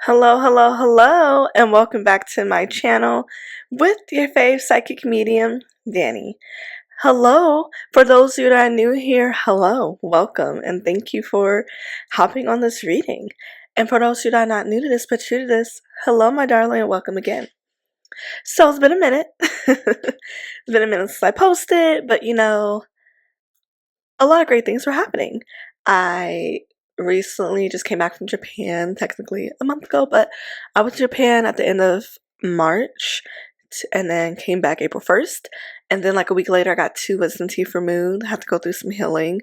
Hello, hello, hello, and welcome back to my channel with your fave psychic medium, Danny. Hello, for those of you that are new here, hello, welcome, and thank you for hopping on this reading. And for those of you that are not new to this but true to this, hello, my darling, and welcome again. So it's been a minute. It's been a minute since I posted, but a lot of great things were happening. I recently just came back from Japan, technically a month ago, but I went to Japan at the end of March and then came back April 1st. And then, like a week later, I got 2 wisdom teeth removed. I had to go through some healing.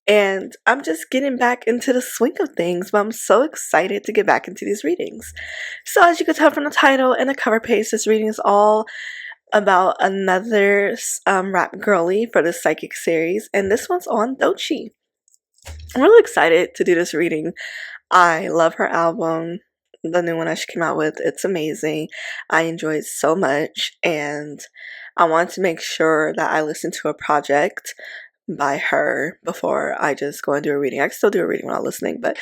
And I'm just getting back into the swing of things, but I'm so excited to get back into these readings. So, as you can tell from the title and the cover page, this reading is all about another rap girly for the psychic series, and this one's on Doechii. I'm really excited to do this reading. I love her album, the new one that she came out with. It's amazing. I enjoy it so much, and I wanted to make sure that I listen to a project by her before I just go and do a reading. I can still do a reading while listening, but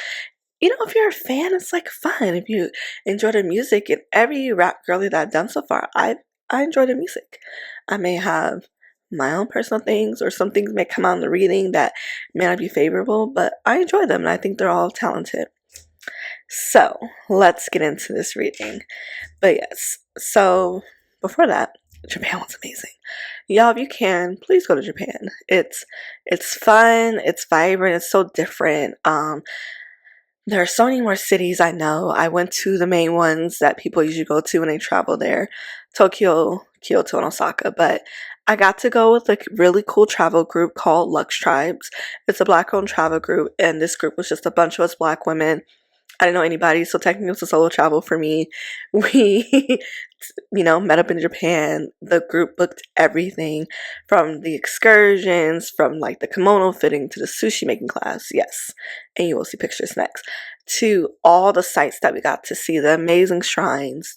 if you're a fan, it's like fun. If you enjoy the music, and every rap girly that I've done so far, I enjoy the music. I may have my own personal things, or some things may come out in the reading that may not be favorable, but I enjoy them and I think they're all talented. So let's get into this reading. But yes, so before that, Japan was amazing. Y'all, if you can, please go to Japan. It's fun, it's vibrant, it's so different. There are so many more cities I know. I went to the main ones that people usually go to when they travel there. Tokyo, Kyoto, and Osaka. But I got to go with a really cool travel group called Lux Tribes. It's a black-owned travel group, and this group was just a bunch of us black women. I didn't know anybody, so technically it was a solo travel for me. We, met up in Japan. The group booked everything from the excursions, from like the kimono fitting to the sushi making class. Yes, and you will see pictures next. To all the sites that we got to see, the amazing shrines.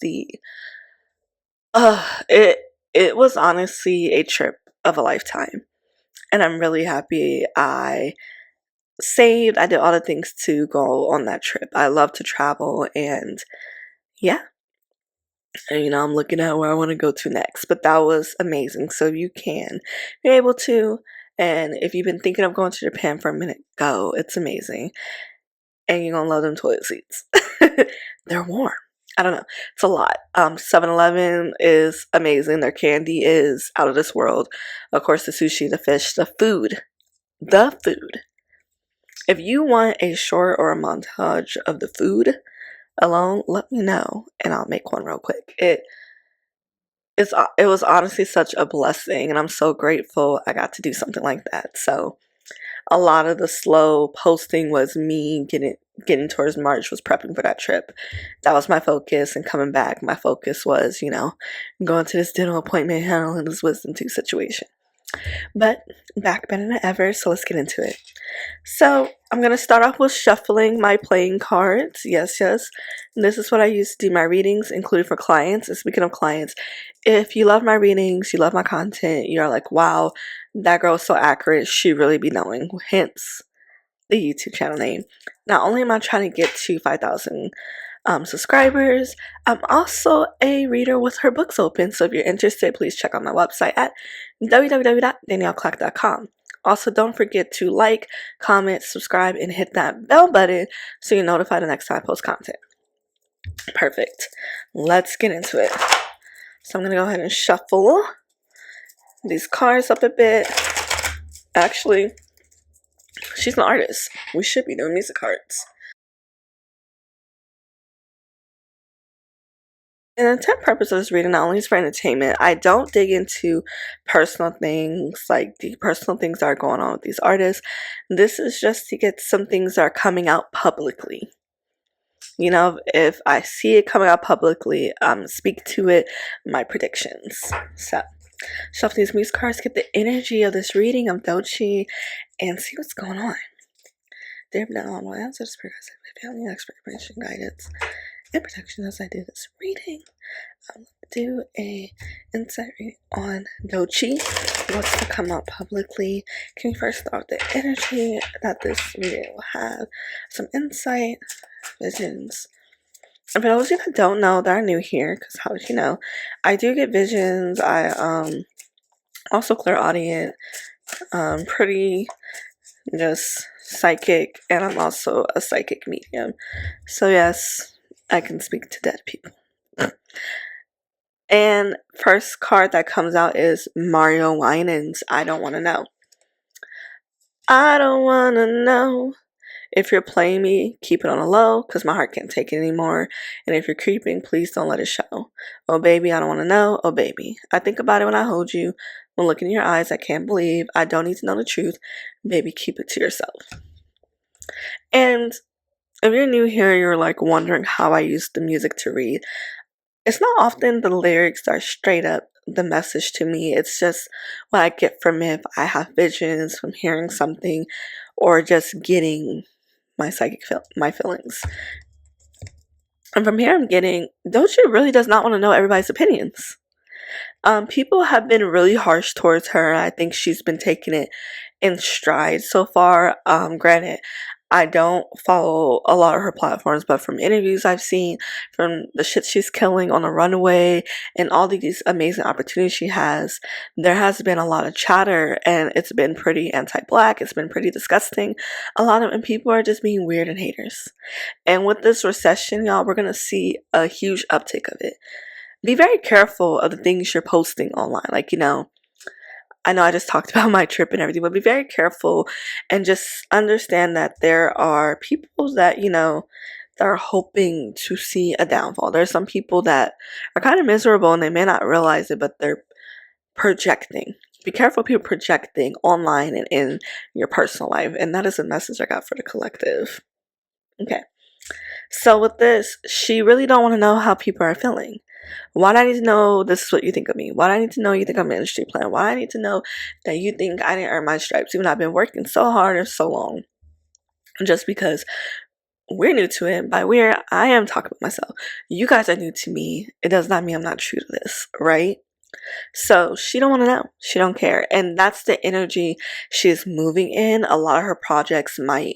It was honestly a trip of a lifetime, and I'm really happy I saved. I did all the things to go on that trip. I love to travel, and yeah. And I'm looking at where I want to go to next. But that was amazing. So if you can, you're able to. And if you've been thinking of going to Japan for a minute, go. It's amazing. And you're going to love them toilet seats. They're warm. I don't know. It's a lot. 7-Eleven is amazing. Their candy is out of this world. Of course, the sushi, the fish, the food. The food. If you want a short or a montage of the food alone, let me know and I'll make one real quick. It was honestly such a blessing, and I'm so grateful I got to do something like that. So a lot of the slow posting was me getting towards March, was prepping for that trip. That was my focus, and coming back, my focus was, going to this dental appointment, handling this wisdom tooth situation. But back better than ever, so let's get into it. So I'm going to start off with shuffling my playing cards. Yes. This is what I use to do my readings, including for clients. And speaking of clients, if you love my readings, you love my content, you're like, wow, that girl is so accurate, she really be knowing. Hence the YouTube channel name. Not only am I trying to get to 5,000 subscribers, I'm also a reader with her books open. So if you're interested, please check out my website at www.danielleclark.com. Also, don't forget to like, comment, subscribe, and hit that bell button so you're notified the next time I post content. Perfect. Let's get into it. So I'm going to go ahead and shuffle these cards up a bit. Actually, she's an artist. We should be doing music cards. And the intent purpose of this reading not only is for entertainment. I don't dig into personal things, like the personal things that are going on with these artists. This is just to get some things that are coming out publicly. If I see it coming out publicly, speak to it, my predictions. So, shuffle these music cards, get the energy of this reading of Doechii, and see what's going on. There have been all my answers, family expectation, guidance, and protection as I do this reading. I'm going to do a insight reading on Doechii. What's to come out publicly? Can we first start with the energy that this reading will have? Some insight, visions, For those of you that don't know, that are new here, because how did you know? I do get visions. I also clairaudient, pretty just psychic, and I'm also a psychic medium. So yes, I can speak to dead people. And first card that comes out is Mario Winans. I don't want to know. I don't want to know. If you're playing me, keep it on a low, because my heart can't take it anymore. And if you're creeping, please don't let it show. Oh baby, I don't want to know. Oh baby, I think about it when I hold you. When looking in your eyes, I can't believe. I don't need to know the truth. Baby, keep it to yourself. And if you're new here, you're like wondering how I use the music to read. It's not often the lyrics are straight up the message to me. It's just what I get from it. If I have visions from hearing something or just getting my my feelings. And from here I'm getting, Doechii really does not want to know everybody's opinions. People have been really harsh towards her. I think she's been taking it in stride so far. Granted, I don't follow a lot of her platforms, but from interviews I've seen, from the shit she's killing on the runway, and all these amazing opportunities she has, there has been a lot of chatter, and it's been pretty anti-black. It's been pretty disgusting. And people are just being weird and haters. And with this recession, y'all, we're gonna see a huge uptick of it. Be very careful of the things you're posting online. Like, I know I just talked about my trip and everything, but be very careful and just understand that there are people that, that are hoping to see a downfall. There are some people that are kind of miserable and they may not realize it, but they're projecting. Be careful of people projecting online and in your personal life. And that is a message I got for the collective. Okay. So with this, she really don't want to know how people are feeling. Why do I need to know this is what you think of me? Why do I need to know you think I'm an industry plan? Why do I need to know that you think I didn't earn my stripes even though I've been working so hard and so long? Just because we're new to it. By we're, I am talking about myself. You guys are new to me. It does not mean I'm not true to this, right? So she don't want to know. She don't care. And that's the energy she's moving in. A lot of her projects might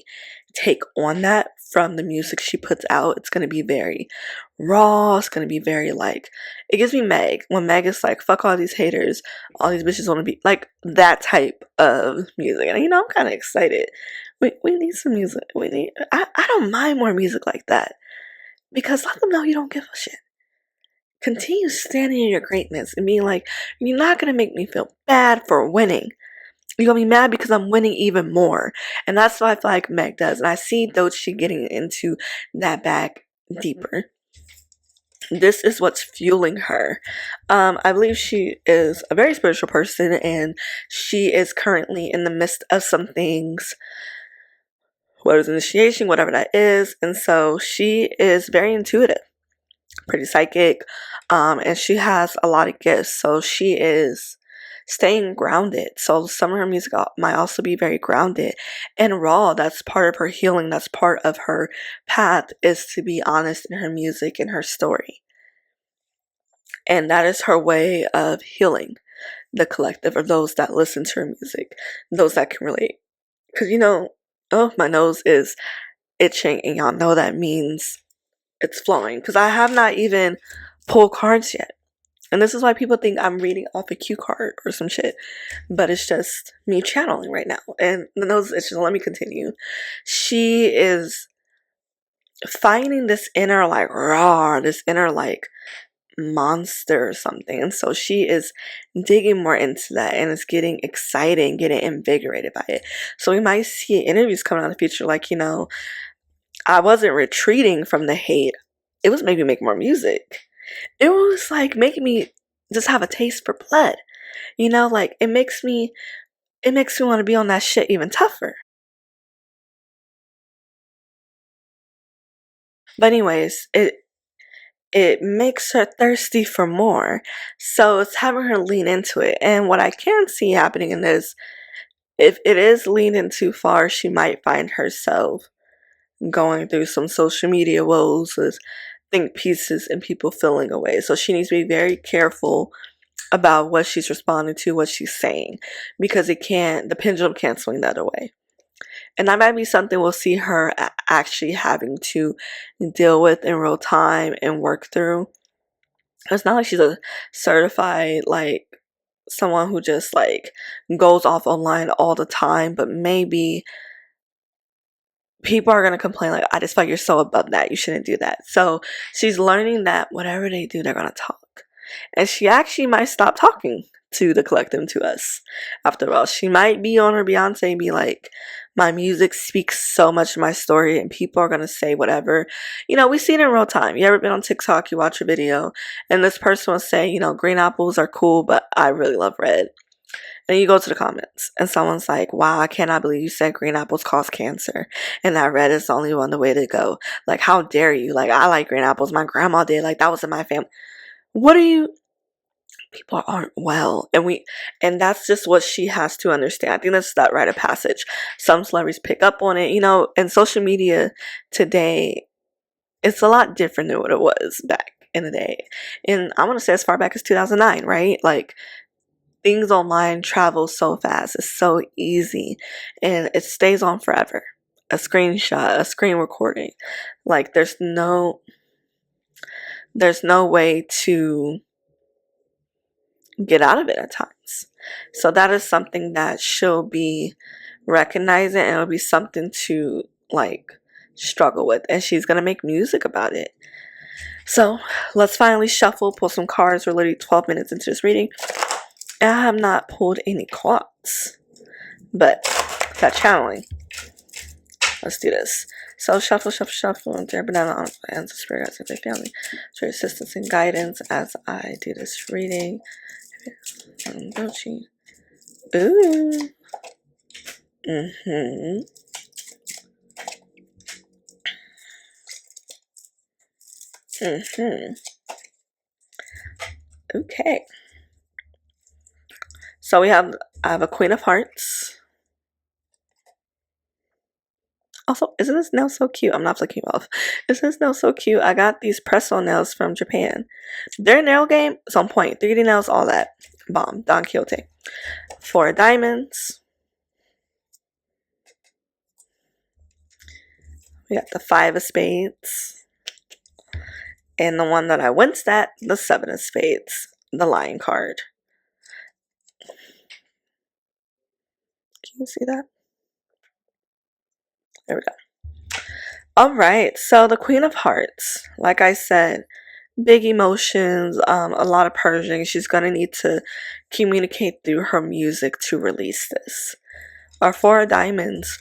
take on that from the music she puts out. It's going to be very raw. It's going to be very like, it gives me Meg. When Meg is like, fuck all these haters. All these bitches want to be like that type of music. And I'm kind of excited. We need some music. I don't mind more music like that. Because let them know you don't give a shit. Continue standing in your greatness and being like, you're not going to make me feel bad for winning. You're going to be mad because I'm winning even more. And that's what I feel like Meg does. And I see Doechii getting into that bag deeper. This is what's fueling her. I believe she is a very spiritual person and she is currently in the midst of some things. What is initiation, whatever that is. And so she is very intuitive. Pretty psychic, and she has a lot of gifts, so she is staying grounded. So some of her music might also be very grounded and raw. That's part of her healing. That's part of her path, is to be honest in her music and her story, and that is her way of healing the collective, or those that listen to her music, those that can relate. Because oh, my nose is itching, and y'all know that means it's flowing, because I have not even pulled cards yet. And this is why people think I'm reading off a cue card or some shit. But it's just me channeling right now. And the nose is just, let me continue. She is finding this inner like raw, this inner like monster or something. And so she is digging more into that, and it's getting excited, getting invigorated by it. So we might see interviews coming out in the future like, I wasn't retreating from the hate. It was making me make more music. It was like making me just have a taste for blood. Like it makes me want to be on that shit even tougher. But anyways, it makes her thirsty for more. So it's having her lean into it. And what I can see happening in this, if it is leaning too far, she might find herself going through some social media woes with think pieces and people feeling away. So she needs to be very careful about what she's responding to, what she's saying, because the pendulum can't swing that away. And that might be something we'll see her actually having to deal with in real time and work through. It's not like she's a certified, like, someone who just, like, goes off online all the time, but maybe people are going to complain, like, I just feel like you're so above that, you shouldn't do that. So she's learning that whatever they do, they're going to talk. And she actually might stop talking to the collective, to us. After all, she might be on her Beyonce and be like, my music speaks so much of my story and people are going to say whatever. You know, we see it in real time. You ever been on TikTok, you watch a video and this person will say, you know, green apples are cool, but I really love red. And you go to the comments and someone's like, wow, I cannot believe you said green apples cause cancer and that red is the only one the way to go. Like, how dare you? Like, I like green apples. My grandma did. Like, that was in my family. What are you? People aren't well. And that's just what she has to understand. I think that's that rite of passage. Some celebrities pick up on it. You know, and social media today, it's a lot different than what it was back in the day. And I want to say as far back as 2009, right? Like, things online travel so fast. It's so easy. And it stays on forever. A screenshot, a screen recording. Like, there's no way to get out of it at times. So that is something that she'll be recognizing, and it'll be something to, like, struggle with. And she's going to make music about it. So let's finally shuffle, pull some cards. We're literally 12 minutes into this reading. And I have not pulled any cards, but that channeling. Let's do this. So shuffle, dear banana and spirit guides of my family, for assistance and guidance as I do this reading. Doechii. Ooh. Okay. So I have a Queen of Hearts. Also, isn't this nail so cute? I'm not flicking off. Isn't this nail so cute? I got these press-on nails from Japan. Their nail game is on point. 3D nails, all that. Bomb. Don Quixote. 4 diamonds. We got the 5 of spades. And the one that I winced at, the 7 of spades. The Lion card. Can you see that? There we go. Alright, so the Queen of Hearts, like I said, big emotions, a lot of purging. She's going to need to communicate through her music to release this. Our 4 of diamonds,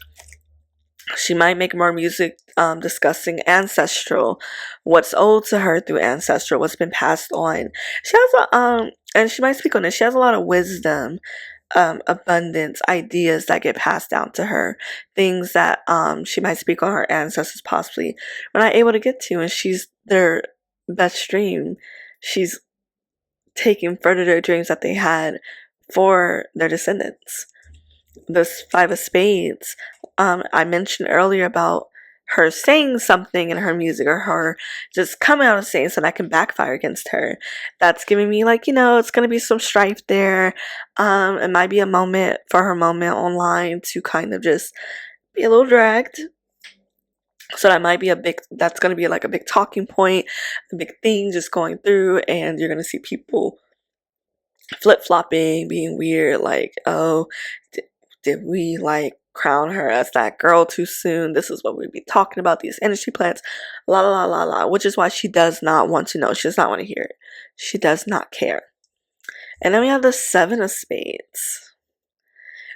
she might make more music discussing ancestral, what's owed to her through ancestral, what's been passed on. She has and she might speak on this, she has a lot of wisdom, abundance, ideas that get passed down to her, things that she might speak on her ancestors possibly were not able to get to, and she's their best dream. She's taking further their dreams that they had for their descendants. This 5 of spades, I mentioned earlier about her saying something in her music, or her just coming out and saying something that can backfire against her. That's giving me, like, you know, it's going to be some strife there. It might be a moment for her moment online to kind of just be a little dragged. So that might be that's going to be like a big talking point, a big thing just going through, and you're going to see people flip-flopping, being weird, like, oh, did we, like, crown her as that girl too soon? This is what we'd be talking about, these energy plants, la la la la la, which is why she does not want to know. She does not want to hear it. She does not care. And then we have the 7 of spades.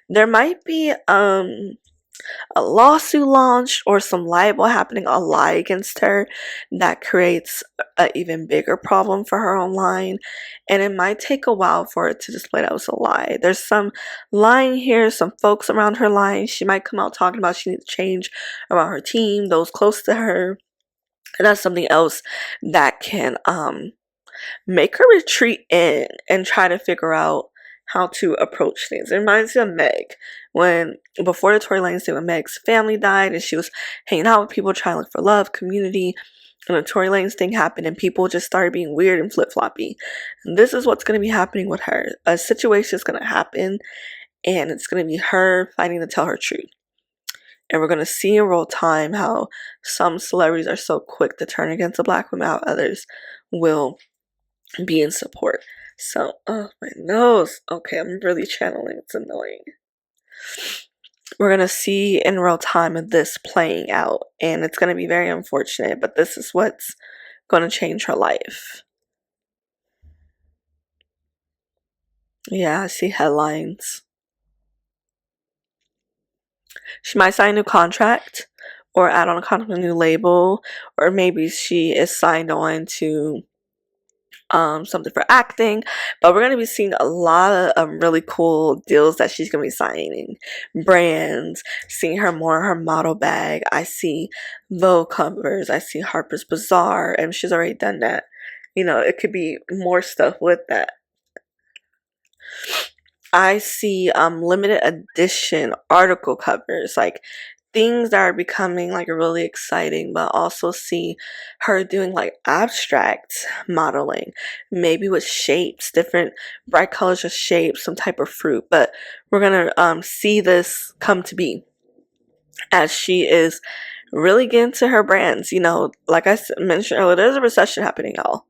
There might be a lawsuit launched or some libel happening, a lie against her that creates an even bigger problem for her online, and it might take a while for it to display that was a lie. There's some lying here, some folks around her lying. She might come out talking about she needs to change around her team, those close to her, and that's something else that can make her retreat in and try to figure out how to approach things. It reminds me of Meg, before the Tory Lanez thing, when Meg's family died and she was hanging out with people trying to look for love, community, and the Tory Lanez thing happened and people just started being weird and flip-floppy. And this is what's going to be happening with her. A situation is going to happen and it's going to be her fighting to tell her truth. And we're going to see in real time how some celebrities are so quick to turn against a black woman, how others will be in support. So, oh, my nose. Okay, I'm really channeling. It's annoying. We're going to see in real time of this playing out. And it's going to be very unfortunate, but this is what's going to change her life. Yeah, I see headlines. She might sign a new contract or add on a contract with a new label, or maybe she is signed on to something for acting. But we're going to be seeing a lot of really cool deals that she's going to be signing. Brands, seeing her more in her model bag. I see Vogue covers. I see Harper's Bazaar, and she's already done that. You know, it could be more stuff with that. I see limited edition article covers, like things that are becoming like really exciting, but also see her doing like abstract modeling, maybe with shapes, different bright colors of shapes, some type of fruit. But we're gonna see this come to be as she is really getting to her brands. You know, like I mentioned earlier, there's a recession happening, y'all.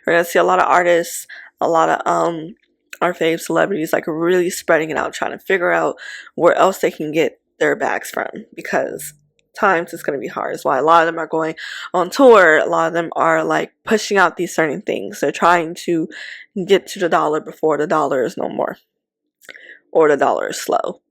We're gonna see a lot of artists, a lot of our fave celebrities like really spreading it out, trying to figure out where else they can get their bags from, because times is going to be hard. That's why a lot of them are going on tour. A lot of them are like pushing out these certain things. They're trying to get to the dollar before the dollar is no more, or the dollar is slow.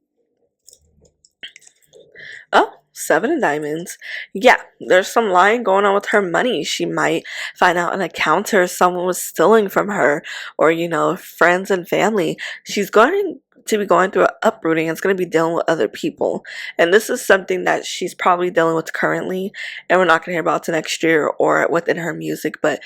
Oh, 7 of diamonds. Yeah, there's some lying going on with her money. She might find out an accountant or someone was stealing from her, or, you know, friends and family. She's going to be going through an uprooting. It's going to be dealing with other people. And this is something that she's probably dealing with currently, and we're not going to hear about it next year or within her music, but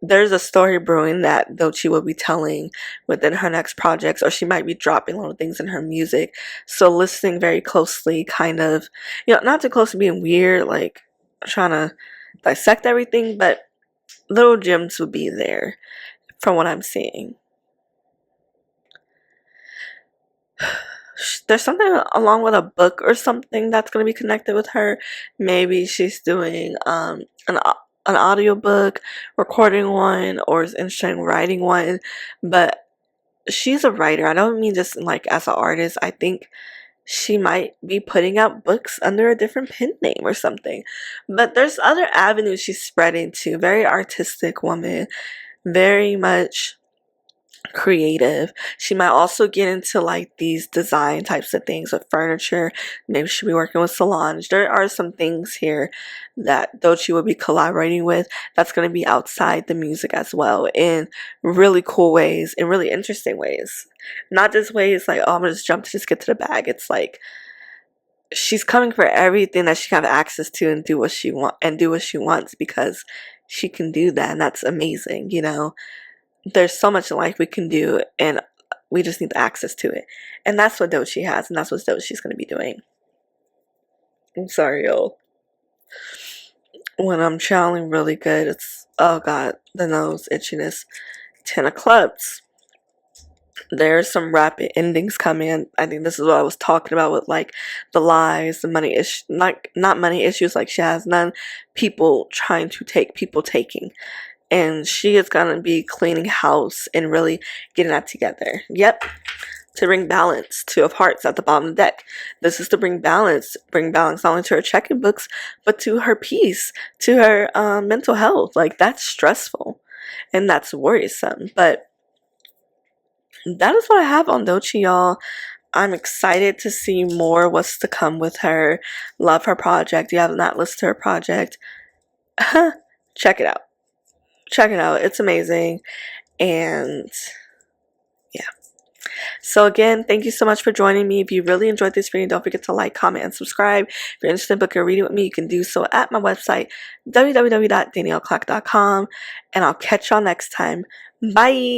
there's a story brewing that Doechii will be telling within her next projects, or she might be dropping little things in her music. So listening very closely, kind of, you know, not too close to being weird, like trying to dissect everything, but little gems would be there from what I'm seeing. There's something along with a book or something that's going to be connected with her. Maybe she's doing an audiobook, recording one, or is interested in writing one. But she's a writer. I don't mean just like as an artist. I think she might be putting out books under a different pen name or something. But there's other avenues she's spreading to. Very artistic woman, very much creative. She might also get into like these design types of things with furniture. Maybe she'll be working with Solange. There are some things here that Doechii will be collaborating with that's going to be outside the music as well, in really cool ways, in really interesting ways. Not just ways like, oh, I'm gonna just jump to just get to the bag. It's like she's coming for everything that she can have access to and do what she wants, because she can do that, and that's amazing, you know. There's so much in life we can do, and we just need the access to it. And that's what Doechii has, and that's what Doechii's going to be doing. I'm sorry, y'all. When I'm channeling really good, it's, oh god, the nose itchiness. 10 of clubs. There's some rapid endings coming in. I think this is what I was talking about with like the lies, the money issue, not money issues, like she has none. People trying to take, people taking. And she is going to be cleaning house and really getting that together. Yep. To bring balance. 2 of hearts at the bottom of the deck. This is to bring balance. Bring balance not only to her checking books, but to her peace, to her mental health. Like, that's stressful. And that's worrisome. But that is what I have on Doechii, y'all. I'm excited to see more what's to come with her. Love her project. You have not listened to her project. Check it out. Check it out. It's amazing. And yeah. So again, thank you so much for joining me. If you really enjoyed this video, don't forget to like, comment, and subscribe. If you're interested in booking a reading with me, you can do so at my website, www.danielleclark.com. And I'll catch y'all next time. Bye.